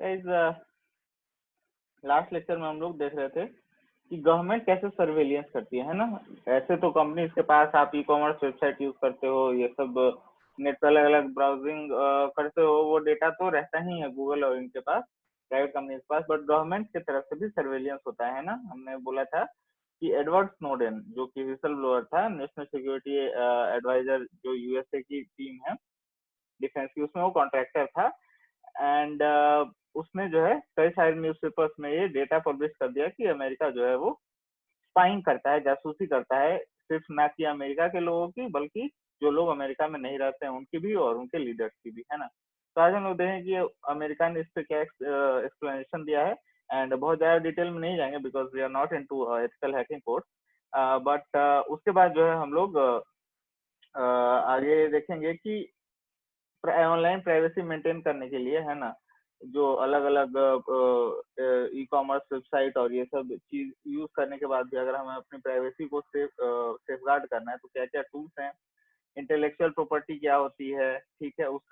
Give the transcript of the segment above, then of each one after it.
Guys last lecture में हम लोग देख रहे थे कि गवर्नमेंट कैसे सर्वेलियंस करती है ना। ऐसे तो कंपनीज के पास आप ई कॉमर्स वेबसाइट यूज करते हो, ये सब नेट पर अलग अलग ब्राउजिंग करते हो, वो डेटा तो रहता ही है गूगल और इनके पास, प्राइवेट कंपनीज के पास। बट गवर्नमेंट की तरफ से भी सर्वेलियंस होता है ना। हमने बोला था कि एडवर्ड स्नोडेन जो कि विसल ब्लोअर था, नेशनल सिक्योरिटी एडवाइजर जो यूएसए की टीम है डिफेंस की, उसमें वो कॉन्ट्रैक्टर था। एंड उसने जो है कई सारे न्यूज़पेपर्स में ये डेटा पब्लिश कर दिया कि अमेरिका जो है वो स्पाइंग करता है, जासूसी करता है, सिर्फ ना कि अमेरिका के लोगों की बल्कि जो लोग अमेरिका में नहीं रहते हैं उनकी भी और उनके लीडर्स की भी, है ना। तो आज हम लोग देखें कि अमेरिका ने इस पे क्या एक्सप्लेनेशन दिया है। एंड बहुत ज्यादा डिटेल में नहीं जाएंगे because we are not into ethical hacking course. But उसके बाद जो है हम लोग आगे देखेंगे कि ऑनलाइन प्राइवेसी मेंटेन करने के लिए, है ना, जो अलग अलग ई कॉमर्स वेबसाइट और ये सब चीज यूज करने के बाद भी अगर हमें अपनी प्राइवेसी को सेफगार्ड करना है तो क्या क्या टूल्स हैं। इंटेलेक्चुअल प्रॉपर्टी क्या होती है, ठीक है, उस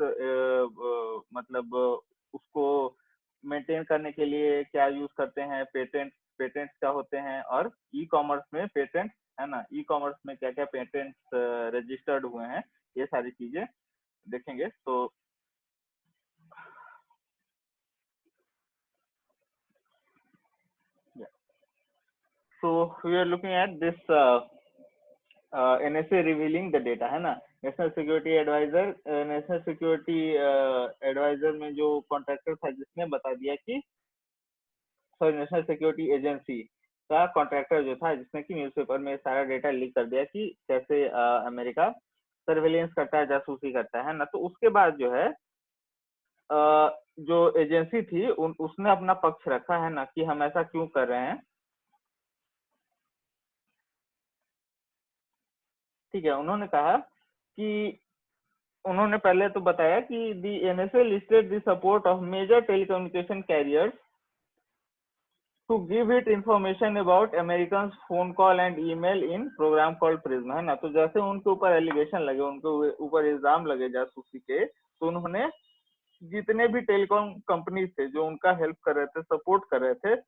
मतलब उसको मेंटेन करने के लिए क्या यूज करते हैं, पेटेंट्स क्या होते हैं, और ई कॉमर्स में पेटेंट, है ना, ई कॉमर्स में क्या क्या पेटेंट्स रजिस्टर्ड हुए हैं, ये सारी चीजें देखेंगे। तो so we are looking at this NSA revealing the data, है ना। नेशनल सिक्योरिटी एडवाइजर में जो कॉन्ट्रैक्टर था जिसने बता दिया कि नेशनल सिक्योरिटी एजेंसी का कॉन्ट्रैक्टर जो था जिसने कि न्यूज़पेपर में सारा डेटा लीक कर दिया कि कैसे अमेरिका सर्वेलेंस करता है, जासूसी करता है ना। तो उसके बाद जो है जो एजेंसी थी उसने अपना पक्ष रखा, है ना, कि हम ऐसा क्यों कर रहे हैं। ठीक है, उन्होंने कहा कि उन्होंने पहले तो बताया कि the NSA listed the support of major telecommunication carriers to give it information about American phone call and email in program called PRISM, है ना। तो जैसे उनके ऊपर एलिगेशन लगे, उनके ऊपर इल्जाम लगे जासूसी के, तो उन्होंने जितने भी टेलीकॉम कंपनीज थे जो उनका हेल्प कर रहे थे, सपोर्ट कर रहे थे,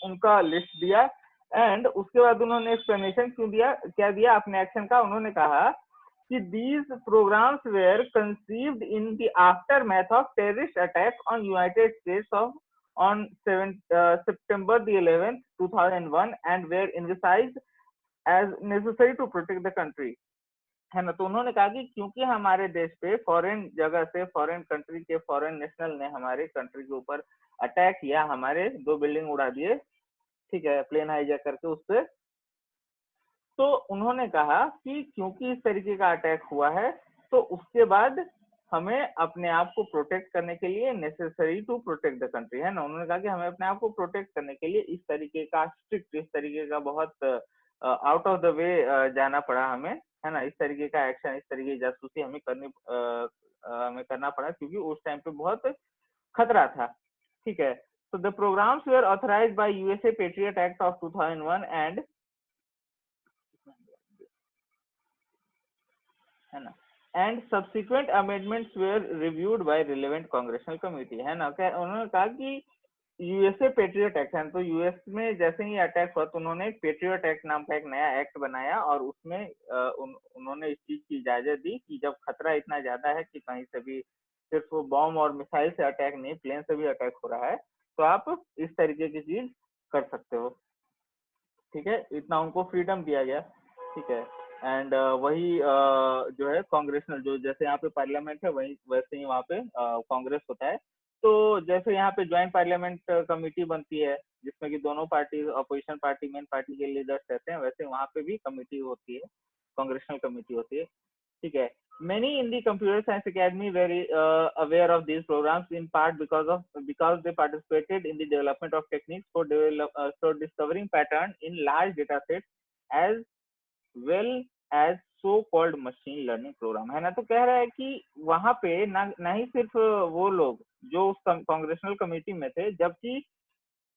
उनका लिस्ट दिया। एंड उसके बाद उन्होंने एक्सप्लेनेशन क्यों दिया, क्या दिया अपने एक्शन का। उन्होंने कहा कि these programs were conceived in the aftermath of terrorist attack on United States on September the 11th 2001 and were envisaged as necessary to protect the country, है ना। तो उन्होंने कहा कि क्योंकि हमारे देश पे फॉरेन जगह से, फॉरेन कंट्री के फॉरेन नेशनल ने हमारे कंट्री के ऊपर अटैक किया, हमारे 2 बिल्डिंग उड़ा दिए, ठीक है, प्लेन हाईजैक करके उस पे। तो उन्होंने कहा कि क्योंकि इस तरीके का अटैक हुआ है तो उसके बाद हमें अपने आप को प्रोटेक्ट करने के लिए necessary to protect the country, है ना। उन्होंने कहा कि हमें अपने आप को प्रोटेक्ट करने के लिए इस तरीके का स्ट्रिक्ट, इस तरीके का बहुत आउट ऑफ द वे जाना पड़ा हमें, है ना। इस तरीके का एक्शन, इस तरीके की जासूसी हमें करना पड़ा क्योंकि उस टाइम पे बहुत खतरा था, ठीक है। So the programs were authorized by USA Patriot Act of 2001 and, है ना, and subsequent amendments were reviewed by relevant congressional committee, है ना। क्या उन्होंने कहा कि यूएसए पेट्रियट एक्ट है, तो यूएस में जैसे ही अटैक हुआ तो उन्होंने पेट्रियट एक्ट नाम का एक नया एक्ट बनाया और उसमें उन्होंने इस चीज की इजाजत दी कि जब खतरा इतना ज्यादा है कि कहीं से भी सिर्फ वो बॉम्ब और मिसाइल से अटैक नहीं, प्लेन से भी अटैक हो रहा है, तो आप इस तरीके की चीज कर सकते हो, ठीक है। इतना उनको फ्रीडम दिया गया, ठीक है। एंड वही जो है कांग्रेशनल, जो जैसे यहाँ पे पार्लियामेंट है वही वैसे ही वहाँ पे कांग्रेस होता है। तो जैसे यहाँ पे ज्वाइंट पार्लियामेंट कमेटी बनती है जिसमें कि दोनों party, opposition party, main party के लीडर्स रहते हैं, वैसे वहाँ पे भी कमेटी होती है, कांग्रेशनल कमेटी होती है, ठीक है। Many in the Computer Science Academy were aware of these programs in part because they participated in the development of techniques for discovering pattern in large data sets as well as so called machine learning program, है ना। तो कह रहा है कि वहां पे ना ही सिर्फ वो लोग जो उस कांग्रेशनल कमेटी में थे, जबकि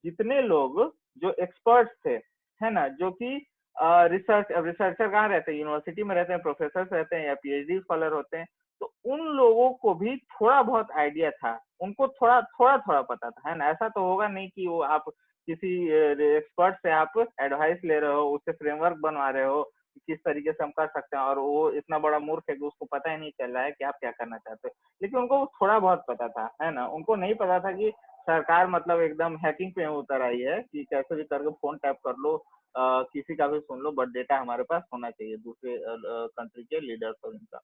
जितने लोग जो एक्सपर्ट्स थे, है ना, जो कि रिसर्चर कहाँ रहते हैं, यूनिवर्सिटी में रहते हैं, प्रोफेसर रहते हैं या पीएचडी स्कॉलर होते हैं, तो उन लोगों को भी थोड़ा बहुत आइडिया था, उनको थोड़ा थोड़ा थोड़ा पता था, है ना। ऐसा तो होगा नहीं कि वो आप किसी एक्सपर्ट से आप एडवाइस ले रहे हो, उससे फ्रेमवर्क बनवा रहे हो किस तरीके से हम कर सकते हैं, और वो इतना बड़ा मूर्ख है कि उसको पता ही नहीं चल रहा है कि आप क्या करना चाहते हो। लेकिन उनको थोड़ा बहुत पता था, है ना। उनको नहीं पता था कि सरकार मतलब एकदम हैकिंग पे उतर आई है कि कैसे भी करके फोन टैप कर लो, किसी का भी सुन लो, बट डेटा हमारे पास होना चाहिए दूसरे कंट्री के लीडर्स और इनका,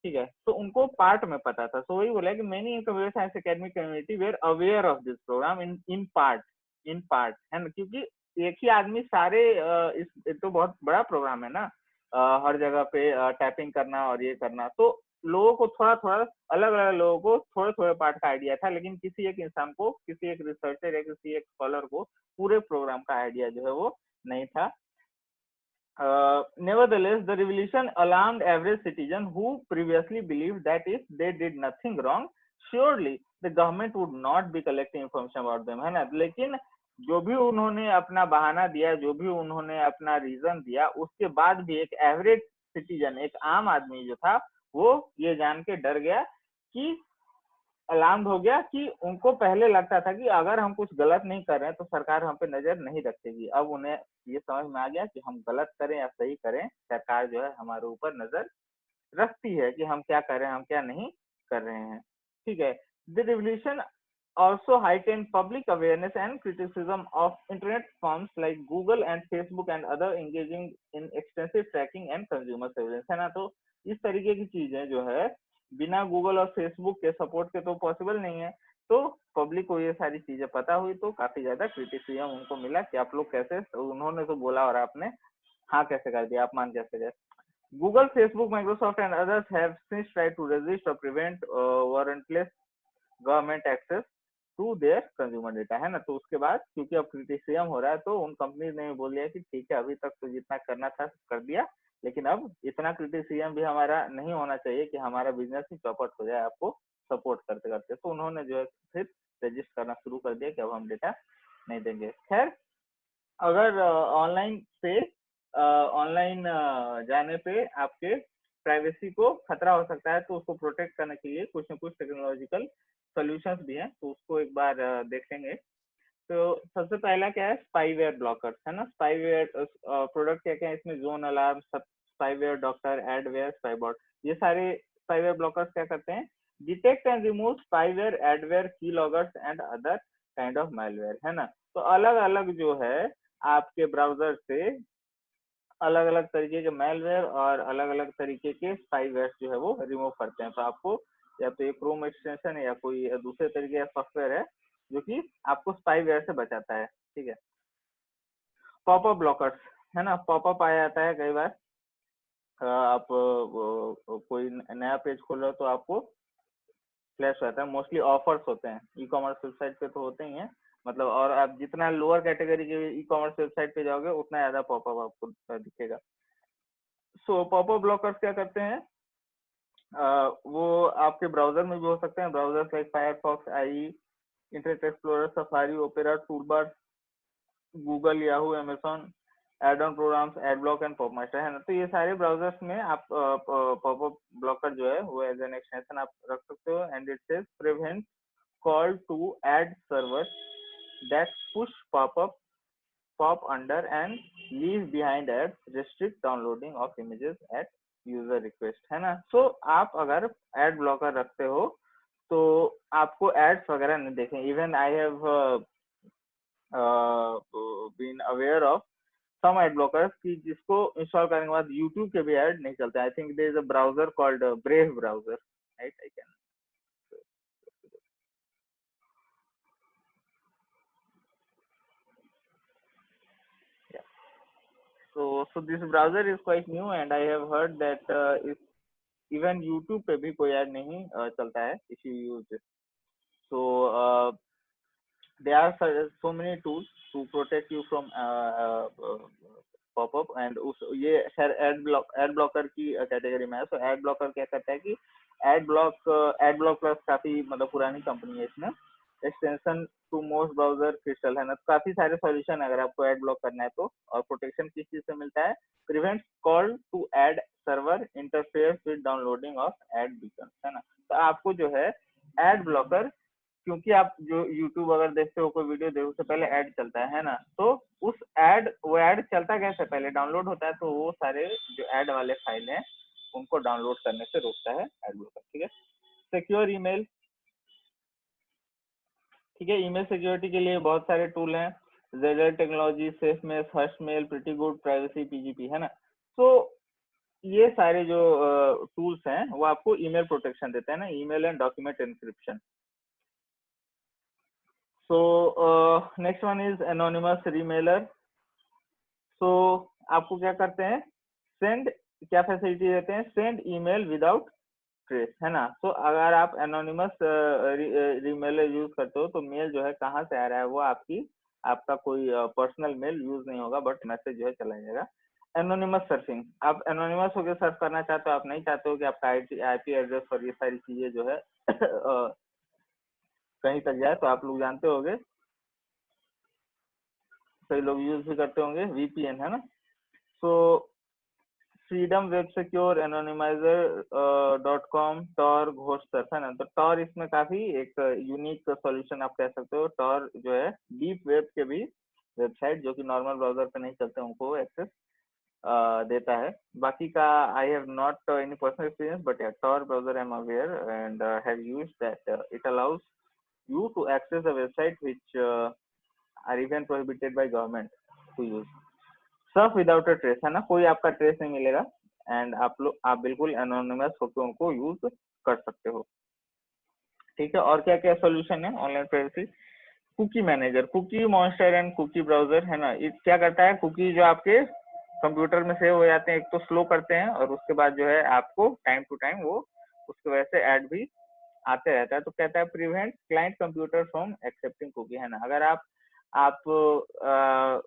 ठीक है। तो उनको पार्ट में पता था, सो वही बोला कि many in computer science academic community were aware of this program in part, है ना। क्योंकि एक ही आदमी सारे इस तो बहुत बड़ा प्रोग्राम है ना, हर जगह पे टैपिंग करना और ये करना, तो लोगों को थोड़ा थोड़ा, अलग अलग लोगों को थोड़े थोड़े पार्ट का आइडिया था, लेकिन किसी एक इंसान को, किसी एक रिसर्चर या किसी एक स्कॉलर को पूरे प्रोग्राम का आइडिया जो है वो नहीं था। Nevertheless, the revelation alarmed average citizen who previously believed that if they did nothing wrong, surely the government would not be collecting information about them, है ना। लेकिन जो भी उन्होंने अपना बहाना दिया, जो भी उन्होंने अपना रीजन दिया, उसके बाद भी एक एवरेज सिटीजन, एक आम आदमी जो था, वो ये जान के डर गया कि अलार्म हो गया कि उनको पहले लगता था कि अगर हम कुछ गलत नहीं कर रहे हैं तो सरकार हम पे नजर नहीं रखेगी। अब उन्हें ये समझ में आ गया कि हम गलत करें या सही करें, सरकार जो है हमारे ऊपर नजर रखती है कि हम क्या कर रहे हैं, हम क्या नहीं कर रहे हैं, ठीक है। The revolution also heightened public awareness and criticism of internet firms like Google and Facebook and other engaging in extensive tracking and consumer surveillance, है ना। तो इस तरीके की चीजें जो है बिना गूगल और फेसबुक के सपोर्ट के तो पॉसिबल नहीं है। तो पब्लिक को ये सारी चीजें पता हुई तो काफी ज्यादा क्रिटिसिज्म उनको मिला कि आप लोग कैसे, उन्होंने तो बोला और आपने हाँ कैसे कर दिया, आप मान कैसे गए। Google, Facebook, Microsoft and others have since tried to resist or prevent warrantless government access to their consumer data, है ना। तो उसके बाद क्योंकि अब क्रिटिसिज्म हो रहा है तो उन कंपनी ने बोल दिया कि ठीक है, अभी तक तो जितना करना था कर दिया, लेकिन अब इतना क्रिटिसिज्म भी हमारा नहीं होना चाहिए कि हमारा बिजनेस ही चौपट हो जाए आपको सपोर्ट करते करते। तो उन्होंने जो है फिर रजिस्ट करना शुरू कर दिया कि अब हम डेटा नहीं देंगे। खैर, अगर ऑनलाइन जाने पे आपके प्राइवेसी को खतरा हो सकता है, तो उसको प्रोटेक्ट करने के लिए कुछ न कुछ टेक्नोलॉजिकल सॉल्यूशंस भी हैं, तो उसको एक बार देखेंगे। तो सबसे पहला क्या है, स्पाईवेयर ब्लॉकर्स, है ना। स्पाईवेयर प्रोडक्ट क्या क्या है इसमें, ZoneAlarm, Spyware Doctor, adware, Spybot, ये सारे स्पाईवेयर ब्लॉकर्स क्या करते हैं, detect and remove spyware, adware, key loggers and other kind of malware, है ना। तो अलग अलग जो है आपके ब्राउजर से अलग अलग तरीके के मेलवेयर और अलग अलग तरीके के स्पाईवेयर जो है वो रिमूव करते हैं। तो आपको या तो ये क्रोम एक्सटेंशन है या कोई दूसरे तरीके का सॉफ्टवेयर है जो कि आपको स्पाईवेयर से बचाता है, ठीक है। पॉपअप ब्लॉकर्स, है ना। पॉपअप आ जाता है कई बार, आप कोई नया पेज खोल रहे हो तो आपको फ्लैश रहता है, मोस्टली ऑफर्स होते हैं, ई कॉमर्स वेबसाइट पे तो होते ही हैं, मतलब। और आप जितना लोअर कैटेगरी के ई कॉमर्स वेबसाइट पे जाओगे उतना ज्यादा पॉपअप आपको दिखेगा। सो पॉपअप ब्लॉकर्स क्या करते हैं, वो आपके ब्राउजर में भी हो सकते हैं, browsers like Firefox, I, Internet Explorer, Safari, Opera, toolbar, Google, Yahoo, Amazon, add on programs, ad block and PopMaster, है ना। तो ये सारे ब्राउजर्स में आप पॉपअप ब्लॉकर जो है वो एज एन एक्सटेंशन आप रख सकते हो। And it says prevent call to ad server that push pop under and leave behind ads, restrict downloading of images at user request, है ना। सो आप अगर एड ब्लॉकर रखते हो तो आपको एड्स वगैरह नहीं देखें। Even I have been aware of some ad blockers की जिसको इंस्टॉल करने के बाद यूट्यूब के भी एड नहीं चलते। I think there is a browser called brave browser, right. I can so this browser is quite new and I have heard that even YouTube पे भी कोई ऐड नहीं चलता है if you use this. So there are so many tools to protect you from popup and उस ये खैर ad blocker की कैटेगरी में है। सो एड ब्लॉकर क्या करता है कि एड ब्लॉक प्लस काफी मतलब पुरानी कंपनी है इसमें, extension to most browser crystal है ना, तो काफी सारे सॉल्यूशन अगर आपको एड ब्लॉक करना है तो। और प्रोटेक्शन किस चीज से मिलता है, prevent call to ad server interfere with downloading of ad beacon है ना। तो आपको जो है एड ब्लॉकर, क्योंकि आप जो यूट्यूब अगर देखते हो कोई वीडियो देखो उससे पहले ऐड चलता है ना, तो उस ऐड वो ऐड चलता कैसे, पहले डाउनलोड होता है, तो वो सारे जो ऐड वाले फाइल हैं उनको डाउनलोड करने से रोकता है ऐड ब्लॉकर। ठीक है। सिक्योर ईमेल, ठीक है, ईमेल सिक्योरिटी के लिए बहुत सारे टूल हैं, जेडर technology, safe mail, first mail, pretty good, privacy, PGP है ना। तो ये सारे जो टूल्स हैं वो आपको ईमेल प्रोटेक्शन देते हैं ना, email and document encryption. So next one is anonymous remailer. So आपको क्या करते हैं, सेंड, क्या फैसिलिटी देते हैं, सेंड ईमेल विदाउट ट्रेस है ना। तो अगर आप एनोनिमस रीमेलर यूज करते हो तो मेल जो है कहाँ से आ रहा है, वो आपका कोई पर्सनल मेल यूज नहीं होगा, बट मैसेज जो है चला जाएगा। एनोनिमस सर्फिंग, आप एनोनिमस होकर सर्फ करना चाहते हो, आप नहीं चाहते हो कि आपका आईपी एड्रेस और ये सारी चीजें जो है कहीं तक जाए, तो आप लोग जानते होंगे, कई लोग यूज भी करते होंगे वीपीएन है ना। So Freedom web secure, anonymizer .com, Tor, Ghosters है ना। तो टॉर इसमें काफी एक यूनिक सॉल्यूशन आप कह सकते हो। टॉर जो है डीप वेब के भी वेबसाइट जो कि नॉर्मल ब्राउजर पे नहीं चलते उनको एक्सेस देता है। बाकी का I have not any personal experience, but Tor browser I am aware and have used that, it allows you to access the website which are even prohibited by government to use. Surf without a trace है ना, कोई आपका trace नहीं मिलेगा and आप बिल्कुल anonymous होकर उनको यूज कर सकते हो। ठीक है। और क्या क्या सोल्यूशन है online privacy, cookie manager, cookie monster and cookie browser है ना। ये क्या करता है, कुकी जो आपके कंप्यूटर में सेव हो जाते हैं, एक तो स्लो करते हैं और उसके बाद जो है आपको टाइम टू टाइम वो उसकी वजह से ऐड भी आते रहता है। तो कहता है prevent client computer from accepting cookie है ना। अगर आप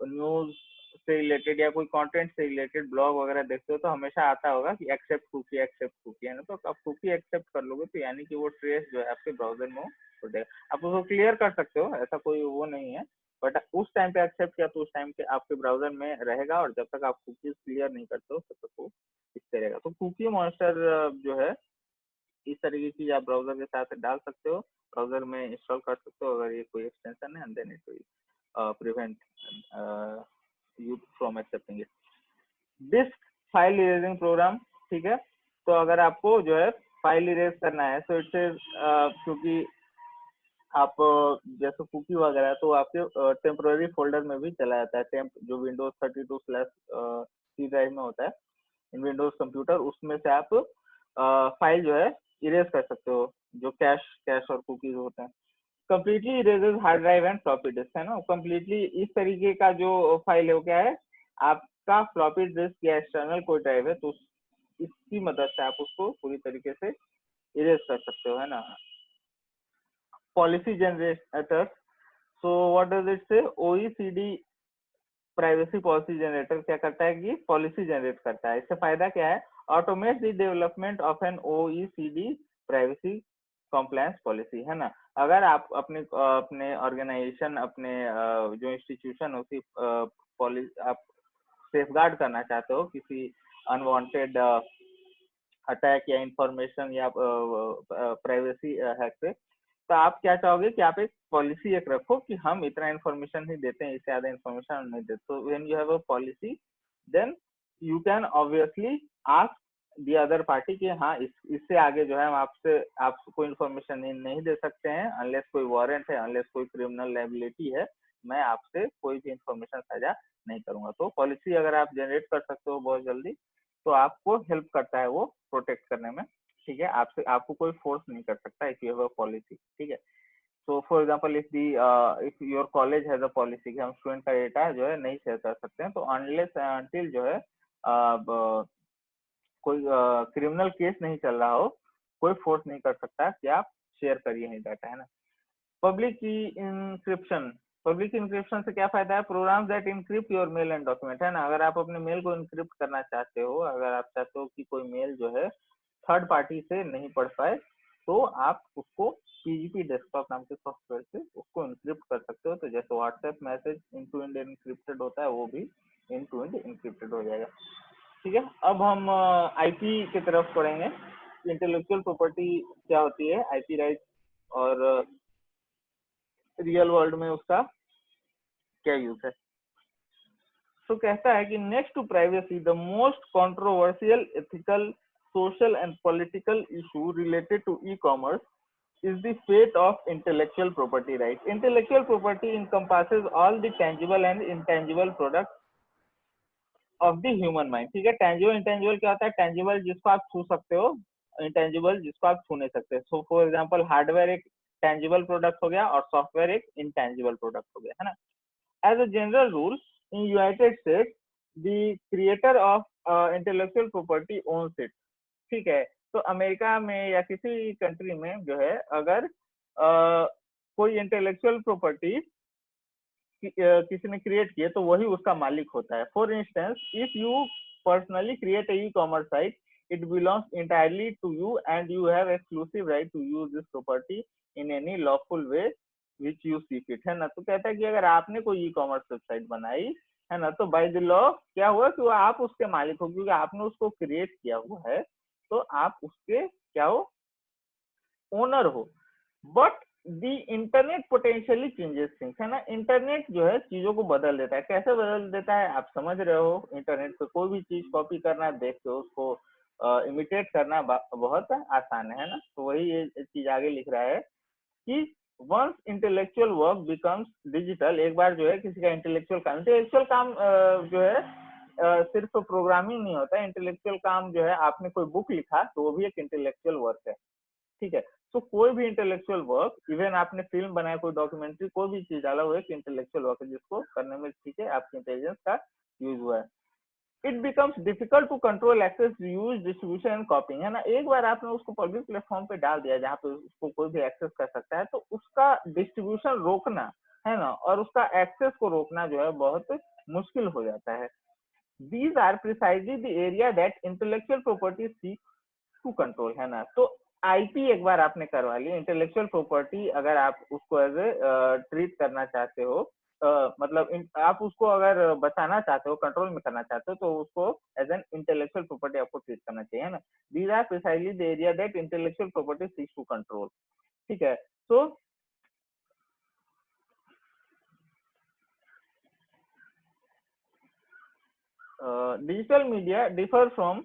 न्यूज से रिलेटेड या कोई कंटेंट से रिलेटेड ब्लॉग वगैरह देखते हो तो हमेशा आता होगा कि एक्सेप्ट कुकी है ना। तो आप कुकी एक्सेप्ट कर लोगे तो यानी कि वो ट्रेस जो है आपके ब्राउजर में हो जाएगा। आप उसको क्लियर कर सकते हो, ऐसा कोई वो नहीं है, बट उस टाइम पे एक्सेप्ट किया तो उस टाइम पे आपके ब्राउजर में रहेगा, और जब तक आप कुकीज क्लियर नहीं करते हो तब तक वो दिखते रहेगा। तो कुकी मॉन्स्टर जो है इस तरीके की आप ब्राउजर के साथ डाल सकते हो, ब्राउजर में इंस्टॉल कर सकते हो अगर ये कोई एक्सटेंशन है, and then it will prevent you from accepting it. Disk file erasing program, ठीक है। तो अगर आपको जो है फाइल इरेज करना है तो इससे क्योंकि आप जैसे कुकी वगैरह तो आपके टेम्पोररी फोल्डर में भी चला जाता है, टेम्प जो विंडोज 32/C ड्राइव में होता है इन विंडोज कंप्यूटर, उसमें से आप फाइल जो है इरेज कर सकते हो, जो कैश और कुकीज होते हैं। Completely erases hard drive and floppy disk है ना। कंप्लीटली इस तरीके का जो फाइल है वो क्या है, आपका फ्लॉपी डिस्क या एक्सटर्नल कोई ड्राइव है तो इसकी मदद से आप उसको पूरी तरीके से इरेज कर सकते हो है ना। Policy generator, so what does it से, OECD प्राइवेसी पॉलिसी जनरेटर क्या करता है कि पॉलिसी जनरेट करता है। इससे फायदा क्या है, automate the development of an OECD privacy compliance policy है ना। अगर आप अपने ऑर्गेनाइजेशन, अपने जो इंस्टीट्यूशन उसकी पॉलिसी आप सेफगार्ड करना चाहते हो किसी अनवांटेड अटैक या इंफॉर्मेशन या प्राइवेसी हैक से, तो आप क्या चाहोगे कि आप एक पॉलिसी एक रखो कि हम इतना इन्फॉर्मेशन ही देते हैं, इससे ज्यादा इन्फॉर्मेशन हम नहीं देते। तो when you have a policy then you can obviously ask the other party कि हाँ इससे आगे जो है हम आपको कोई इन्फॉर्मेशन नहीं दे सकते हैं, अनलेस कोई वारंट है, अनलेस कोई क्रिमिनल लायबिलिटी है, मैं आपसे कोई भी इन्फॉर्मेशन साझा नहीं करूंगा। तो पॉलिसी अगर आप जनरेट कर सकते हो बहुत जल्दी तो आपको हेल्प करता है वो प्रोटेक्ट करने में। ठीक है, आपको कोई फोर्स नहीं कर सकता if you have a policy. ठीक है। So for example if your college has a policy कि हम स्टूडेंट का डेटा जो है नहीं शेयर कर सकते हैं, तो अनलेस अनटिल जो है कोई क्रिमिनल केस नहीं चल रहा हो, कोई फोर्स नहीं कर सकता कि आप शेयर करिए नहीं डाटा है ना। पब्लिक की इंक्रिप्शन, पब्लिक इंक्रिप्शन से क्या फायदा है, programmes that encrypt your male and document है ना। अगर आप अपने मेल को इनक्रिप्ट करना चाहते हो, अगर आप चाहते हो कि कोई मेल जो है थर्ड पार्टी से नहीं पढ़ पाए, तो आप उसको PGP डेस्कटॉप नाम के सॉफ्टवेयर से उसको इंक्रिप्ट कर सकते हो। तो जैसे WhatsApp message end to end encrypted होता है, वो भी इंड टू इंड इंक्रिप्टेड हो जाएगा। ठीक है, अब हम आईपी की तरफ पढ़ेंगे। इंटेलेक्चुअल प्रॉपर्टी क्या होती है, आईपी राइट, और रियल वर्ल्ड में उसका क्या यूज है। तो कहता है कि next to privacy the most controversial ethical social and political issue related to e commerce is the fate of intellectual property right. Intellectual property encompasses all the tangible and intangible products of the human mind. ठीक है, tangible intangible क्या होता है? tangible जिसको आप छू सकते हो, intangible जिसको आप छू नहीं सकते। so for example हार्डवेयर एक tangible product हो गया और सॉफ्टवेयर एक intangible product हो गया, है ना। as a general rule in United States the creator of intellectual property owns it। ठीक है, तो अमेरिका में या किसी कंट्री में जो है अगर कोई इंटेलेक्चुअल प्रॉपर्टी किसी ने क्रिएट की है तो वही उसका मालिक होता है। For instance if you personally create a e commerce site it belongs entirely to you and you have exclusive right to use this property in any lawful way which you see fit, है ना। तो कहता है कि अगर आपने कोई e commerce website बनाई है ना, तो बाय द लॉ क्या हुआ कि आप उसके मालिक हो, क्योंकि आपने उसको क्रिएट किया हुआ है, तो आप उसके क्या हो, ओनर हो। But the internet potentially changes things, है ना। इंटरनेट जो है चीजों को बदल देता है। कैसे बदल देता है आप समझ रहे हो। इंटरनेट पे कोई भी चीज कॉपी करना, देख के उसको इमिटेट करना बहुत आसान है ना। तो वही ये चीज आगे लिख रहा है कि once intellectual work becomes digital, एक बार जो है किसी का इंटेलेक्चुअल काम जो है सिर्फ प्रोग्रामिंग नहीं होता है। इंटेलेक्चुअल काम जो है, आपने कोई बुक लिखा तो वो भी एक इंटेलेक्चुअल वर्क है। ठीक है, तो कोई भी इंटेलेक्चुअल वर्क, इवन आपने फिल्म बनाया, कोई डॉक्यूमेंट्री, कोई भी चीज डाला, वो एक इंटेलेक्चुअल वर्क है जिसको करने में ठीक है आपकी इंटेलिजेंस का यूज हुआ है। It becomes difficult to control access, use, distribution and copying, है ना। एक बार आपने उसको पब्लिक प्लेटफॉर्म पे डाल दिया जहाँ पे उसको कोई भी एक्सेस कर सकता है, तो उसका डिस्ट्रीब्यूशन रोकना, है ना, और उसका एक्सेस को रोकना जो है बहुत मुश्किल हो जाता है। These are precisely the area that intellectual property seeks to control, है ना। तो आईपी एक बार आपने करवा ली, इंटेलेक्चुअल प्रॉपर्टी अगर आप उसको एज ए ट्रीट करना चाहते हो, मतलब आप उसको अगर बचाना चाहते हो, कंट्रोल में करना चाहते हो, तो उसको एज एन इंटेलेक्चुअल प्रॉपर्टी आपको ट्रीट करना चाहिए, है ना। These are precisely the area that intellectual property seeks to control. ठीक है, तो digital media differ from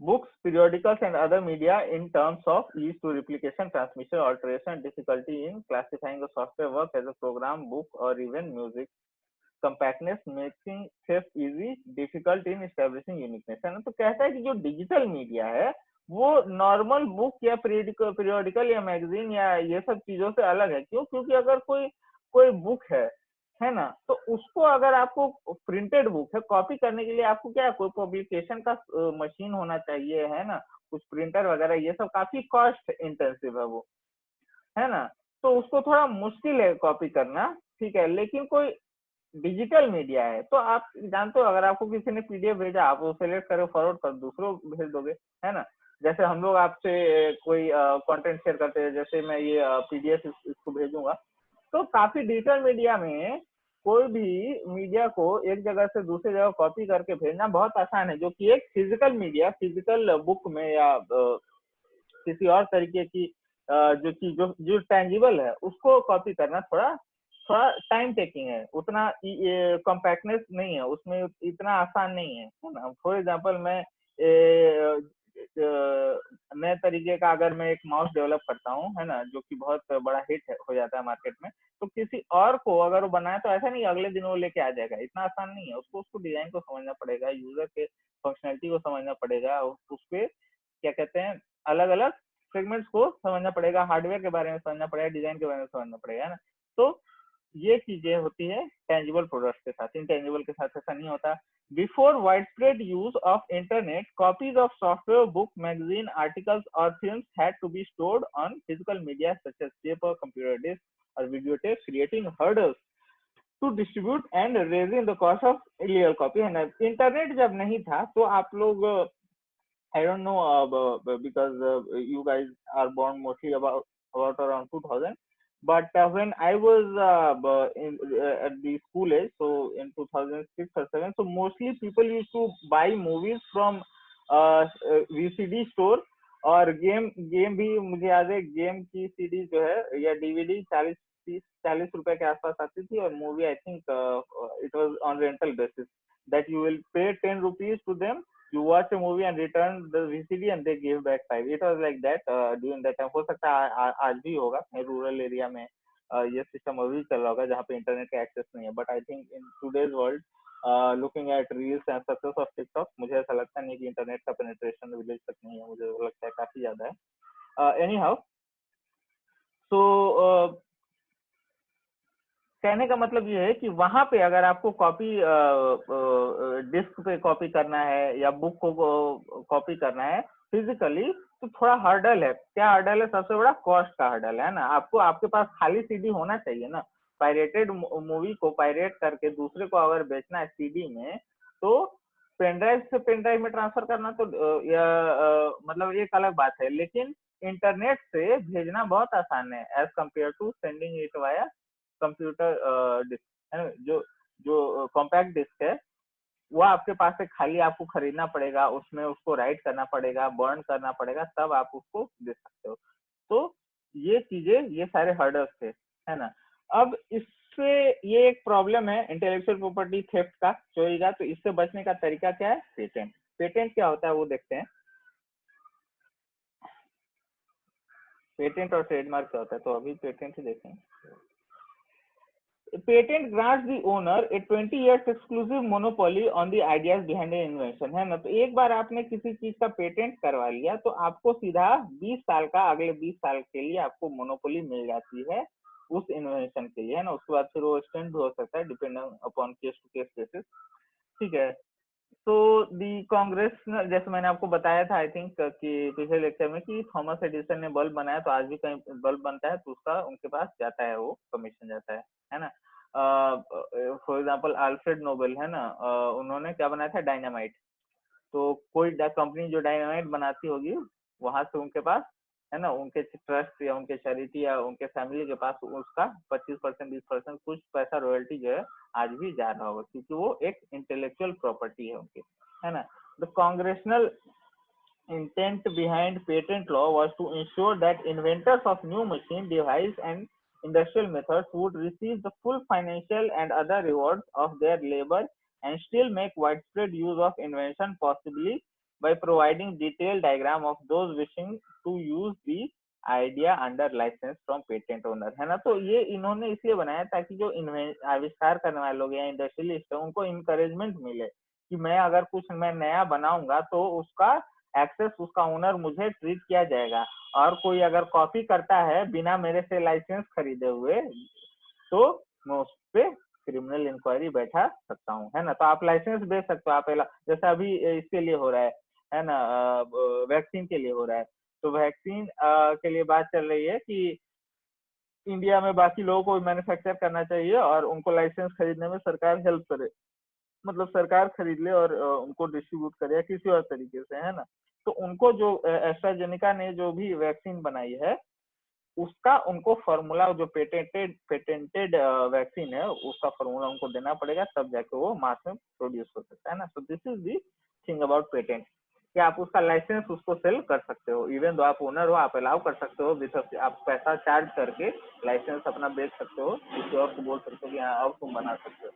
books, periodicals and other media in terms of ease to replication, transmission, alteration, difficulty in classifying a software work as a program, book or even music, compactness, making theft easy, difficult in establishing uniqueness, है ना। तो कहता है कि जो digital media है वो normal book या पीरियोडिकल या मैगजीन या ये सब चीजों से अलग है। क्यों? क्योंकि अगर कोई कोई बुक है ना, तो उसको अगर आपको प्रिंटेड बुक है कॉपी करने के लिए आपको क्या, कोई पब्लिकेशन का मशीन होना चाहिए, है ना, कुछ प्रिंटर वगैरह, ये सब काफी कॉस्ट इंटेंसिव है वो, है ना। तो उसको थोड़ा मुश्किल है कॉपी करना, ठीक है। लेकिन कोई डिजिटल मीडिया है तो आप जानते हो, अगर आपको किसी ने पीडीएफ भेजा, आप वो सिलेक्ट करो, फॉरवर्ड कर दूसरों भेज दोगे, है ना। जैसे हम लोग आपसे कोई कंटेंट शेयर करते हैं, जैसे मैं ये पीडीएफ इसको भेजूंगा, तो काफी डिजिटल मीडिया में कोई भी मीडिया को एक जगह से दूसरी जगह कॉपी करके भेजना बहुत आसान है, जो कि एक फिजिकल मीडिया, फिजिकल बुक में या किसी और तरीके की जो चीज जो टेंजिबल है उसको कॉपी करना थोड़ा थोड़ा टाइम टेकिंग है, उतना कॉम्पैक्टनेस नहीं है उसमें, इतना आसान नहीं है ना। फॉर एग्जांपल मैं नए तरीके का अगर मैं एक माउस डेवलप करता हूँ, है ना, जो कि बहुत बड़ा हिट हो जाता है मार्केट में, तो किसी और को अगर वो बनाए तो ऐसा नहीं अगले दिन वो लेके आ जाएगा, इतना आसान नहीं है। उसको उसको डिजाइन को समझना पड़ेगा, यूजर के फंक्शनलिटी को समझना पड़ेगा, उसके क्या कहते हैं अलग अलग सेगमेंट्स को समझना पड़ेगा, हार्डवेयर के बारे में समझना पड़ेगा, डिजाइन के बारे में समझना पड़ेगा, है ना। तो ये चीजें होती है टेंजिबल प्रोडक्ट्स के साथ, इंटेंजिबल के साथ ऐसा नहीं होता। Before widespread use of internet, copies of software, book, magazine, articles और films had to be stored on physical media such as paper, computer disk और video tape, creating hurdles to distribute and raising the cost of illegal copy, है ना। Internet जब नहीं था तो आप लोग I don't know because you guys are born mostly about around 2000. But when I was at the school age, so in 2006 or 7, so mostly people used to buy movies from VCD store. और game भी मुझे याद है, game की CD जो है या DVD 40 रुपए के आसपास आती थी, और movie I think it was on rental basis, that you will pay 10 rupees to them, you watch a movie and return the VCD and they give back 5. It was like that during that time. हो सकता है आज भी होगा rural area में, ये system अभी चल रहा होगा जहाँ पे इंटरनेट का एक्सेस नहीं है. But I think in today's world, looking at reels and success of TikTok, मुझे ऐसा लगता नहीं कि इंटरनेट का पेनिट्रेशन विलेज तक नहीं है, मुझे लगता है काफी ज्यादा है. एनी हाउ, सो कहने का मतलब ये है कि वहां पे अगर आपको कॉपी डिस्क पे कॉपी करना है या बुक को कॉपी करना है फिजिकली, तो थोड़ा हर्डल है. क्या हर्डल है? सबसे बड़ा कॉस्ट का हर्डल है ना. आपको आपके पास खाली सीडी होना चाहिए ना. पायरेटेड मूवी को पायरेट करके दूसरे को अगर बेचना है सीडी में, तो पेनड्राइव से पेनड्राइव में ट्रांसफर करना तो मतलब एक अलग बात है, लेकिन इंटरनेट से भेजना बहुत आसान है as compare to sending it via computer disk है ना. जो जो कॉम्पैक्ट डिस्क है वो आपके पास से खाली आपको खरीदना पड़ेगा, उसमें उसको राइट करना पड़ेगा, बर्न करना पड़ेगा, तब आप उसको दे सकते हो. तो ये चीजें, ये सारे हर्डल्स थे, है ना. अब इससे ये एक प्रॉब्लम है इंटेलेक्चुअल प्रॉपर्टी थेफ्ट का, चोरी का. तो इससे बचने का तरीका क्या है? पेटेंट. पेटेंट क्या होता है वो देखते हैं. पेटेंट और ट्रेडमार्क क्या होता है, तो अभी पेटेंट ही देखें. Patent grants the owner a 20 years exclusive monopoly on the ideas behind an invention, है ना. तो एक बार आपने किसी चीज का पेटेंट करवा लिया तो आपको सीधा 20 साल का, अगले 20 साल के लिए आपको मोनोपोली मिल जाती है उस इन्वेंशन के लिए, है ना. उसके बाद फिर वो एक्सटेंड हो सकता है depending upon case to case basis. ठीक है. तो दी कांग्रेस, जैसे मैंने आपको बताया था आई थिंक कि पिछले लेक्चर में, कि थॉमस एडिसन ने बल्ब बनाया, तो आज भी कहीं बल्ब बनता है तो उसका उनके पास जाता है, वो कमीशन जाता है ना. फॉर एग्जांपल अल्फ्रेड नोबेल, है ना, उन्होंने क्या बनाया था? डायनामाइट. तो कोई कंपनी जो डायनामाइट बनाती होगी, वहां से उनके पास, है ना, उनके ट्रस्ट या उनके चैरिटी या उनके फैमिली के पास उसका 25% 20% कुछ पैसा रॉयल्टी जो है आज भी जा रहा होगा, क्योंकि वो एक इंटेलेक्चुअल प्रॉपर्टी है उनकी, है ना. The congressional intent behind patent law was to ensure that inventors of new machine, device and industrial methods would receive the full financial and other rewards of their labor and still make widespread use of invention, possibly by providing detailed diagram of those wishing to use the idea under licence from patent owner, है ना. तो ये इन्होंने इसलिए बनाया ताकि जो आविष्कार करने वाले लोग या इंडस्ट्रियलिस्ट है उनको इंकरेजमेंट मिले कि मैं अगर कुछ मैं नया बनाऊंगा तो उसका एक्सेस, उसका ओनर मुझे ट्रीट किया जाएगा. और कोई अगर कॉपी करता है बिना मेरे से लाइसेंस खरीदे हुए, तो मैं उस पर क्रिमिनल इंक्वायरी बैठा सकता हूँ, है ना. तो आप लाइसेंस दे सकते हो. आप जैसे अभी इसके लिए हो रहा है ना, वैक्सीन के लिए हो रहा है. तो वैक्सीन के लिए बात चल रही है कि इंडिया में बाकी लोगों को मैन्युफैक्चर करना चाहिए और उनको लाइसेंस खरीदने में सरकार हेल्प करे, मतलब सरकार खरीद ले और उनको डिस्ट्रीब्यूट करे या किसी और तरीके से, है ना. तो उनको जो एस्ट्राजेनिका ने जो भी वैक्सीन बनाई है उसका उनको फॉर्मूला, जो पेटेंटेड वैक्सीन है उसका फॉर्मूला उनको देना पड़ेगा, तब जाके वो मास में प्रोड्यूस हो सकता है ना. So this is the thing about patent, कि आप उसका लाइसेंस उसको सेल कर सकते हो, इवन दो आप ओनर हो, आप अलाउ कर सकते हो विथ, आप पैसा चार्ज करके लाइसेंस अपना बेच सकते हो, किसी और को बोल सकते हो कि हाँ अब तुम बना सकते हो.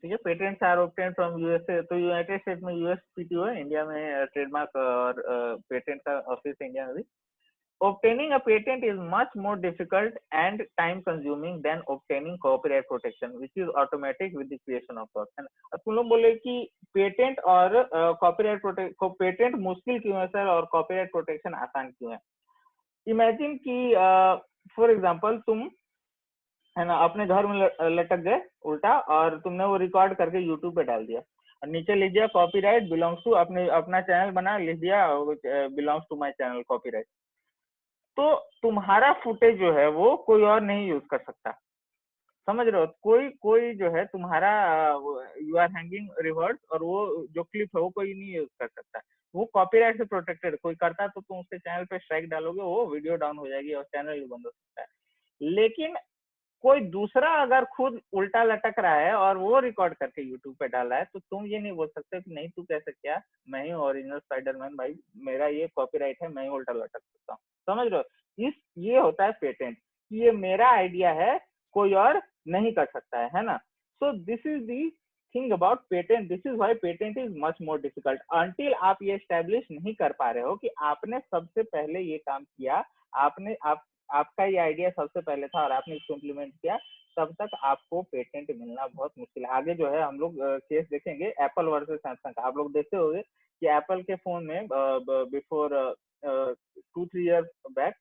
ठीक है. Patents are obtain from USA. तो यूनाइटेड स्टेट में यूएसपीटीओ है, इंडिया में ट्रेडमार्क और पेटेंट का ऑफिस इंडिया में भी. Obtaining a patent is much more difficult and time consuming than obtaining copyright protection, which is automatic with the creation of work. अब तुम लोग बोले कि पेटेंट और पेटेंट मुश्किल क्यों है सर और कॉपीराइट प्रोटेक्शन आसान क्यों है. इमेजिन कि फॉर एग्जांपल तुम, है ना, अपने घर में लटक गए उल्टा और तुमने वो रिकॉर्ड करके यूट्यूब पे डाल दिया और नीचे लिख दिया कॉपीराइट बिलोंग्स टू, अपने अपना चैनल बना लिख दिया belongs to my channel copyright. तो तुम्हारा फुटेज जो है वो कोई और नहीं यूज कर सकता, समझ रहे हो? कोई कोई जो है तुम्हारा यू आर हैंगिंग रिवर्स और वो जो क्लिप है वो कोई नहीं यूज कर सकता, वो कॉपीराइट से प्रोटेक्टेड, कोई करता तो तुम उसके चैनल पे स्ट्राइक डालोगे, वो वीडियो डाउन हो जाएगी और चैनल भी बंद हो सकता है। लेकिन कोई दूसरा अगर खुद उल्टा लटक रहा है और वो रिकॉर्ड करके यूट्यूब पे डाल रहा है, तो तुम ये नहीं बोल सकते कि नहीं तू कैसे किया, मैं ही ओरिजिनल स्पाइडरमैन भाई, मेरा ये कॉपीराइट है, मैं ही उल्टा लटक सकता हूँ। समझ रहे हो? इस ये होता है पेटेंट, कि ये मेरा आइडिया है, कोई और नहीं कर सकता है ना? So this is the thing about patent, this is why patent is much more difficult, until आप ये एस्टेब्लिश नहीं कर पा रहे हो कि आपने सबसे पहले ये काम किया, आपने आपका ये आइडिया सबसे पहले था और आपने इसको इम्प्लीमेंट किया, तब तक आपको पेटेंट मिलना बहुत मुश्किल है। आगे जो है हम लोग केस देखेंगे एप्पल वर्सेस सैमसंग का। आप लोग देखते होंगे कि एप्पल के फोन में बिफोर 2-3 years बैक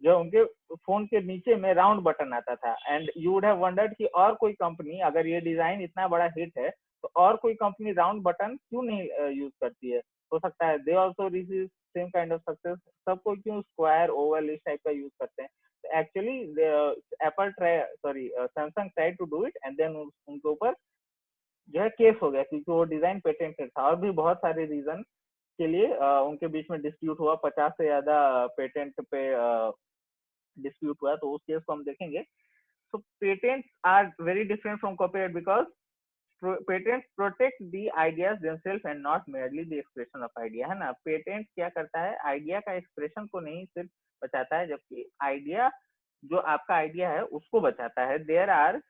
जो उनके फोन के नीचे में राउंड बटन आता था, and you would have wondered कि और कोई कंपनी, अगर ये डिजाइन इतना बड़ा हिट है तो और कोई कंपनी राउंड बटन क्यों नहीं यूज करती है? हो सकता है they also receive same kind of success, सबको क्यों स्क्वायर ओवल इस टाइप का यूज करते हैं? Actually Apple try, sorry Samsung try to do it, and then उनके ऊपर जो है केस हो गया, क्योंकि वो डिजाइन पेटेंटेड था, और भी बहुत सारे रीजन के लिए उनके बीच में डिस्प्यूट हुआ, 50 से ज्यादा पेटेंट पे डिस्प्यूट हुआ, तो उस केस को हम देखेंगे। So patents are very different from copyright because patents protect the ideas themselves and not merely the expression of idea, है ना? पेटेंट क्या करता है, आइडिया का एक्सप्रेशन को नहीं सिर्फ बचाता है, जबकि आइडिया जो आपका आइडिया है उसको बचाता है। There are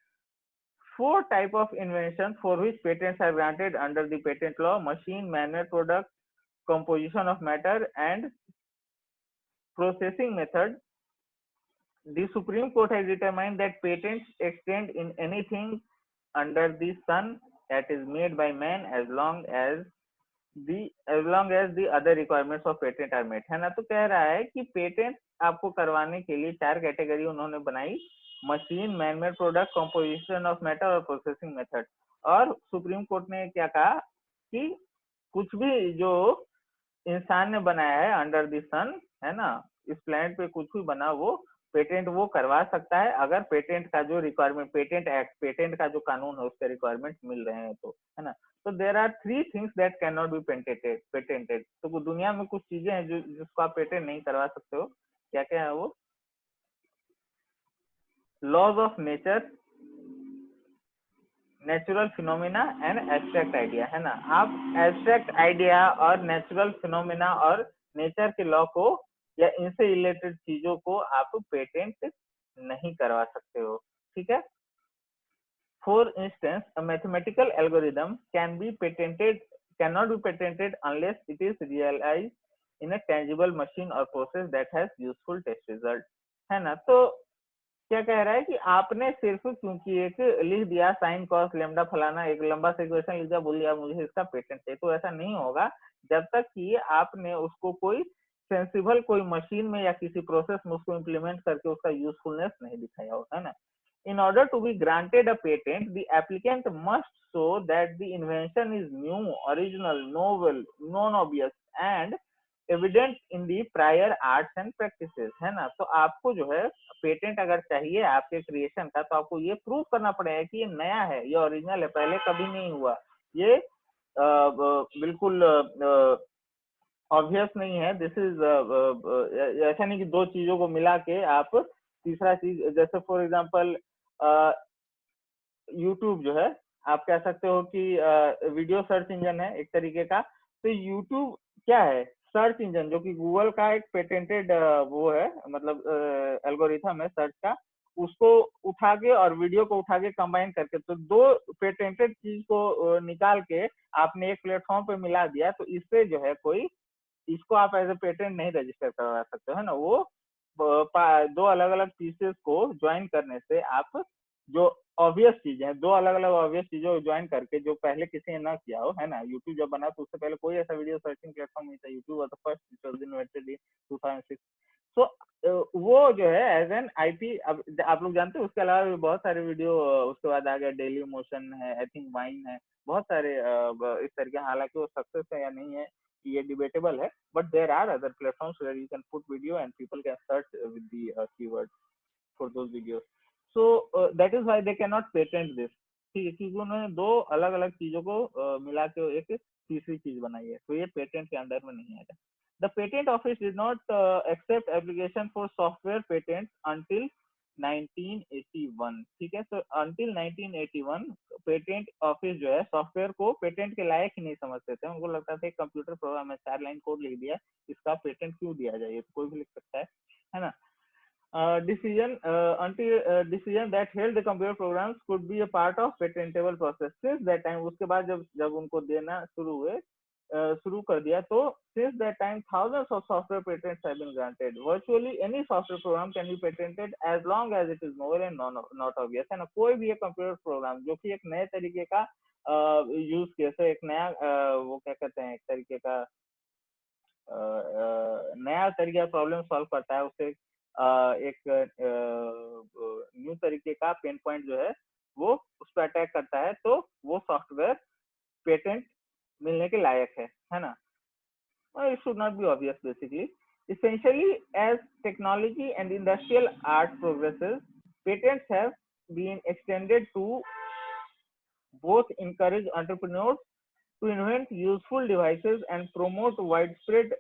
4 type of inventions for which patents are granted under the patent law: machine, man-made product, composition of matter, and processing method. The Supreme Court has determined that patents extend in anything under the sun that is made by man, as long as the other requirements of patent are met, है ना? तो कह रहा है कि patent आपको करवाने के लिए 4 कैटेगरी उन्होंने बनाई: machine, manmade product, composition of matter और प्रोसेसिंग मेथड। और सुप्रीम कोर्ट ने क्या कहा कि कुछ भी जो इंसान ने बनाया है अंडर द सन, है ना, इस प्लेनेट पे कुछ भी बना, वो पेटेंट वो करवा सकता है, अगर पेटेंट का जो रिक्वायरमेंट, पेटेंट एक्ट, पेटेंट का जो कानून है उसके रिक्वायरमेंट मिल रहे हैं, तो है ना? तो there are 3 things that can not be patented. तो दुनिया में कुछ चीजें हैं जो जिसको आप पेटेंट नहीं करवा सकते हो। क्या क्या है वो? Laws of nature, natural phenomena and abstract idea, है ना? आप एब्स्ट्रैक्ट आइडिया और नेचुरल फिनोमिना और नेचर के लॉ को या इनसे रिलेटेड चीजों को आप पेटेंट नहीं करवा सकते हो, ठीक है? For instance, a mathematical algorithm cannot be patented unless it is realized in a tangible machine or process that has useful test result, है ना? तो क्या कह रहा है कि आपने सिर्फ क्योंकि एक लिख दिया साइन कॉस लेमडा फलाना, एक लंबा सा इक्वेशन लिख दिया, बोल दिया मुझे इसका पेटेंट है, तो ऐसा नहीं होगा जब तक कि आपने उसको कोई सेंसिबल, कोई मशीन में या किसी प्रोसेस में उसको इम्प्लीमेंट करके उसका यूजफुलनेस नहीं दिखाया हो, है ना? In order to be granted a patent, the applicant must show that the invention is new, original, novel, non-obvious, and evident in the prior arts and practices, है ना? तो आपको जो है पेटेंट अगर चाहिए आपके क्रिएशन का, तो आपको ये प्रूव करना पड़ेगा कि ये नया है, ये ओरिजिनल है, पहले कभी नहीं हुआ, ये बिल्कुल ऑब्वियस नहीं है। दिस इज ऐसा नहीं कि दो चीजों को मिला के आप तीसरा चीज, जैसे फॉर एग्जांपल यूट्यूब जो है, आप कह सकते हो कि वीडियो सर्च इंजन है एक तरीके का, तो यूट्यूब क्या है? सर्च इंजन, जो कि गूगल का एक पेटेंटेड वो है, मतलब एल्गोरिथम है सर्च का, उसको उठा के और वीडियो को उठा के कंबाइन करके, तो दो पेटेंटेड चीज को निकाल के आपने एक प्लेटफॉर्म पे मिला दिया, तो इससे जो है कोई, इसको आप एज ए पेटेंट नहीं रजिस्टर करवा सकते हो, है ना? वो दो अलग अलग पीसेस को ज्वाइन करने से आप, जो ऑब्वियस चीजें हैं, दो अलग अलग ऑब्वियस चीजों को ज्वाइन करके, जो पहले किसी ने ना किया हो, है ना? यूट्यूब जब बना तो उससे पहले कोई ऐसा वीडियो सर्चिंग प्लेटफॉर्म नहीं था, YouTube was the first which was invented in 2006। सो वो जो है एज एन आईपी, अब आप लोग जानते हो उसके अलावा भी बहुत सारे वीडियो उसके बाद आ गया, डेली मोशन है, आई थिंक वाइन है, बहुत सारे इस तरीके, हालांकि वो सक्सेस है या नहीं है ये डिबेटेबल है, but there are other platforms where you can put video and people can search with the keywords for those videos. So that is why they can not patent this, ठीक है, क्योंकि उन्होंने दो अलग अलग चीजों को मिला के एक तीसरी चीज बनाई है, तो ये पेटेंट के अंडर में नहीं आएगा। The patent office did not accept application for software patent until 1981, ठीक है। तो अंटिल 1981 पेटेंट ऑफिस जो है सॉफ्टवेयर को पेटेंट के लायक ही नहीं समझते थे, उनको लगता था कंप्यूटर प्रोग्राम में 4 लाइन कोड लिख दिया, इसका पेटेंट क्यों दिया जाए, ये तो कोई भी लिख सकता है ना। Decision that held the computer programs could be a part of patentable process since that time, उसके बाद जब उनको देना शुरू कर दिया, तो since that time thousands of software patents have been granted. Virtually any software program can be patented as long as it is novel and not obvious, है ना। कोई भी एक कंप्यूटर प्रोग्राम जो कि एक नए तरीके का यूज केस है, एक नया वो क्या कहते हैं, एक तरीके का नया तरीका प्रॉब्लम सॉल्व करता है, उसे एक न्यू तरीके का पेन पॉइंट जो है वो उस पर अटैक करता है, तो वो सॉफ्टवेयर पेटेंट मिलने के लायक है ना। It should not be obvious basically. Essentially, as technology and industrial art progresses, patents have been extended to both encourage entrepreneurs to invent useful devices and promote widespread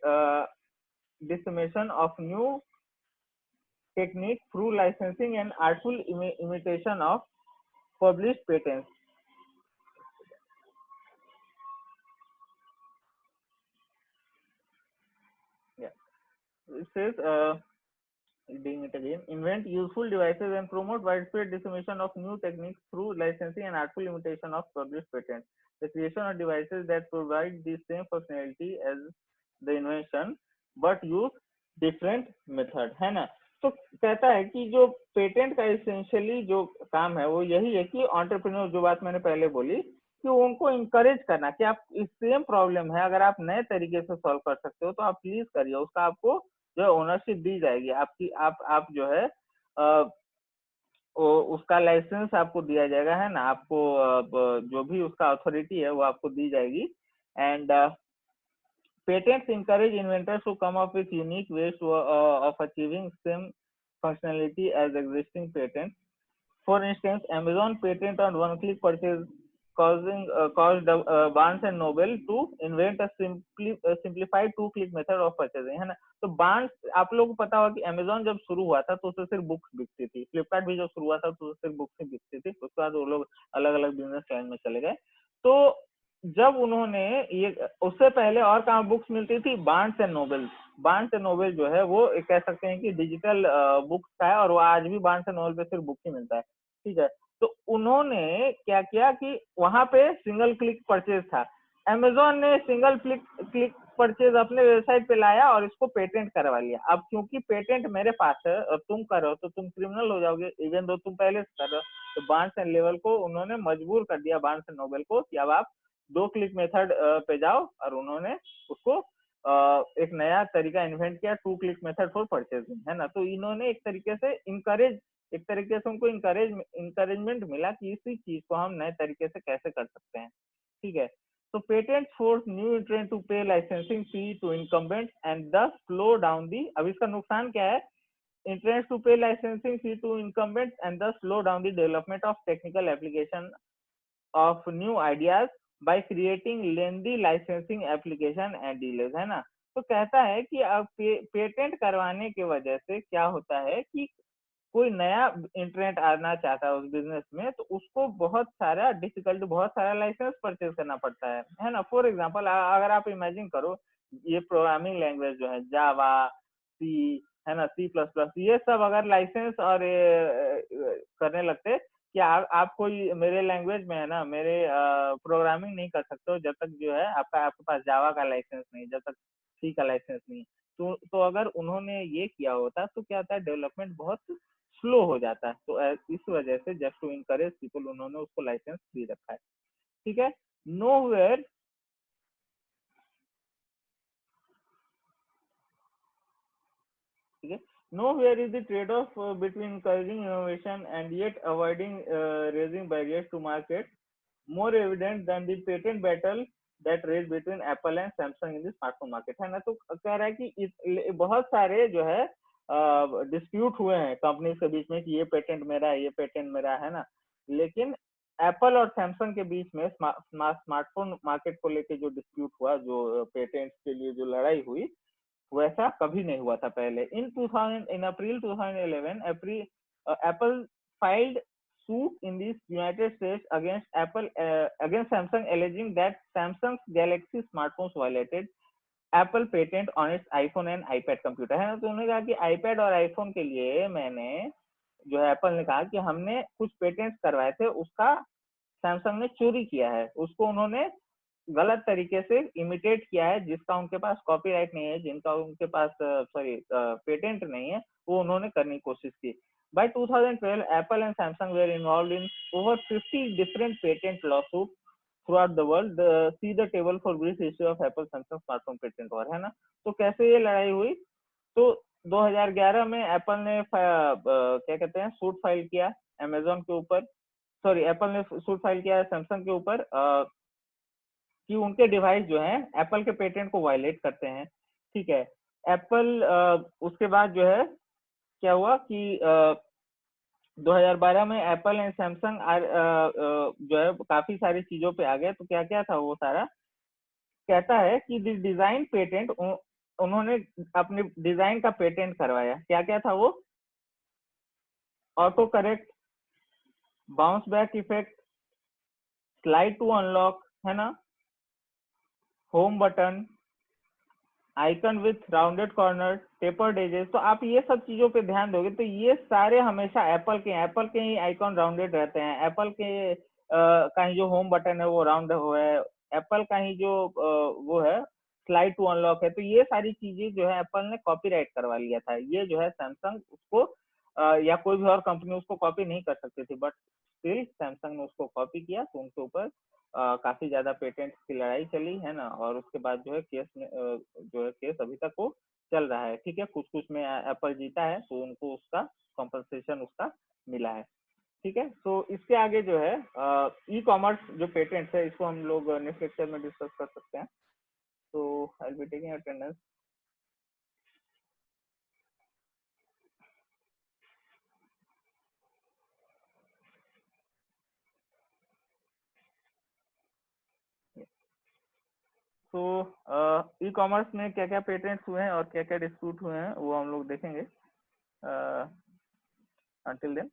dissemination of new techniques through licensing and artful imitation of published patents. Yeah, it says, reading it again, invent useful devices and promote widespread dissemination of new techniques through licensing and artful imitation of published patents. The creation of devices that provide the same functionality as the invention but use different method, है ना। तो कहता है कि जो patent का essentially जो काम है वो यही है कि एंटरप्रेन्योर, जो बात मैंने पहले बोली, कि उनको इंकरेज करना कि आप इस सेम प्रॉब्लम है, अगर आप नए तरीके से सॉल्व कर सकते हो तो आप प्लीज करिए, उसका आपको जो है ओनरशिप दी जाएगी, आपकी आप जो है उसका लाइसेंस आपको दिया जाएगा, है ना। आपको जो भी उसका अथॉरिटी है वो आपको दी जाएगी। And patents encourage inventors to come up with unique ways of achieving same functionality as existing patents. For instance, Amazon patent on one-click purchase caused Barnes and Noble to invent a simplified two-click method of purchasing, है ना। तो Barnes, आप लोगों को पता होगा कि Amazon जब शुरू हुआ था तो उससे सिर्फ बुक्स बिकती थी, फ्लिपकार्ट भी जब शुरू हुआ था तो सिर्फ बुक्स ही बिकती थी, उसके बाद वो लोग अलग अलग बिजनेस लाइन में चले गए। तो जब उन्होंने ये, उससे पहले और कहाँ बुक्स मिलती थी, Barnes and Nobel. Barnes and Nobel जो है वो कह सकते हैं कि डिजिटल बुक्स का है, और वो आज भी बार्न्स एंड नोबेल पे सिर्फ बुक ही मिलता है, ठीक है। तो उन्होंने क्या किया कि वहां पे सिंगल क्लिक परचेज था, अमेजोन ने सिंगल क्लिक परचेज अपने वेबसाइट पे लाया और इसको पेटेंट करवा लिया। अब क्योंकि पेटेंट मेरे पास है और तुम कर रहे हो तो तुम क्रिमिनल हो जाओगे, इवन दो तुम पहले से कर रहे हो। तो बार्न्स एंड लेवल को उन्होंने मजबूर कर दिया, बार्न्स एंड नोबेल को, कि अब आप 2 क्लिक मेथड पे जाओ, और उन्होंने उसको एक नया तरीका इन्वेंट किया, 2 क्लिक मेथड फॉर परचेजिंग, है ना। तो इन्होंने एक तरीके से एक तरीके से उनको इंकरेजमेंट मिला कि इसी चीज को हम नए तरीके से कैसे कर सकते हैं, ठीक है। तो patent force new entrant to pay licensing fee to incumbents and thus slow down the, अब इसका नुकसान क्या है, entrants to pay licensing fee to incumbents and thus slow down the development of technical application of new ideas by creating lengthy licensing application and delays, है ना। तो कहता है कि अब पेटेंट करवाने की वजह से क्या होता है कि कोई नया इंटरेंट आना चाहता है उस बिजनेस में, तो उसको बहुत सारा लाइसेंस परचेज करना पड़ता है ना। फॉर एग्जांपल, अगर आप इमेजिन करो, ये प्रोग्रामिंग लैंग्वेज जो है जावा, सी, है ना, C++, ये सब अगर लाइसेंस और करने लगते कि आप कोई मेरे लैंग्वेज में, है ना, मेरे प्रोग्रामिंग नहीं कर सकते हो जब तक जो है आपके पास जावा का लाइसेंस नहीं, जब तक सी का लाइसेंस नहीं। तो अगर उन्होंने ये किया होता तो क्या होता है, डेवलपमेंट बहुत स्लो हो जाता है। तो इस वजह से जस्ट टू इनकरेज पीपल उन्होंने उसको लाइसेंस दे रखा है, ठीक है। नोवेयर ठीक है, nowhere is the trade-off between encouraging innovation and yet avoiding raising barriers to market more evident than the patent battle that raged between Apple and Samsung in the smartphone market, है ना। तो कह रहा है कि बहुत सारे जो है डिस्प्यूट हुए हैं कंपनीज के बीच में कि ये पेटेंट मेरा है, ये पेटेंट मेरा है ना, लेकिन एप्पल और सैमसंग के बीच में स्मार्टफोन मार्केट को लेके जो डिस्प्यूट हुआ, जो पेटेंट्स के लिए जो लड़ाई हुई, वैसा कभी नहीं हुआ था पहले। इन अप्रैल 2011 Apple filed suit in the United States against Samsung, alleging that Samsung's Galaxy smartphones violated Apple patent on it's iPhone and iPad computer, है ना। तो उन्होंने कहा कि आईपैड और आईफोन के लिए मैंने, जो है एप्पल ने कहा कि हमने कुछ पेटेंट्स करवाए थे, उसका सैमसंग ने चोरी किया है, उसको उन्होंने गलत तरीके से इमिटेट किया है, जिसका उनके पास कॉपीराइट नहीं है, जिनका उनके पास पेटेंट नहीं है, वो उन्होंने करने की कोशिश की। By 2012, Apple and Samsung were involved in over 50 different patent lawsuits throughout the world. See the table for brief issue of Apple Samsung smartphone patent war, है ना। तो कैसे ये लड़ाई हुई, तो 2011 में एप्पल ने क्या कहते हैं सूट फाइल किया अमेजोन के ऊपर, सॉरी एप्पल ने सूट फाइल किया सैमसंग के ऊपर कि उनके डिवाइस जो हैं एप्पल के पेटेंट को वायलेट करते हैं, ठीक है। एप्पल उसके बाद जो है क्या हुआ कि 2012 में एप्पल एंड सैमसंग जो है काफी सारी चीजों पे आ गए। तो क्या क्या था वो सारा, कहता है कि डिजाइन पेटेंट, उन्होंने अपने डिजाइन का पेटेंट करवाया। क्या क्या था वो, auto correct, bounce back effect, slide to unlock, है ना, home button, icon with rounded corner, tapered edges. तो आप ये सब चीजों पे ध्यान दोगे तो ये सारे हमेशा एप्पल के ही आइकॉन राउंडेड रहते हैं। एप्पल के का ही जो होम बटन है वो राउंड है, एप्पल का ही जो वो है स्लाइड टू अनलॉक है। तो ये सारी चीजें जो है एप्पल ने कॉपीराइट करवा लिया था। ये जो है सैमसंग उसको या कोई भी और कंपनी उसको कॉपी नहीं कर सकती थी, बट स्टिल सैमसंग ने उसको कॉपी किया, तो उनके ऊपर काफी ज्यादा पेटेंट की लड़ाई चली, है ना। और उसके बाद जो है केस में जो है केस अभी तक वो चल रहा है, ठीक है। कुछ कुछ में एप्पल जीता है, तो उनको उसका कॉम्पनसेशन उसका मिला है, ठीक है। तो इसके आगे जो है ई कॉमर्स जो पेटेंट्स है, इसको हम लोग नेक्स्ट लेक्चर में डिस्कस कर सकते हैं। तो I will be taking attendance. तो ई कॉमर्स में क्या क्या पेटेंट्स हुए हैं और क्या क्या डिस्प्यूट हुए हैं वो हम लोग देखेंगे। Until then.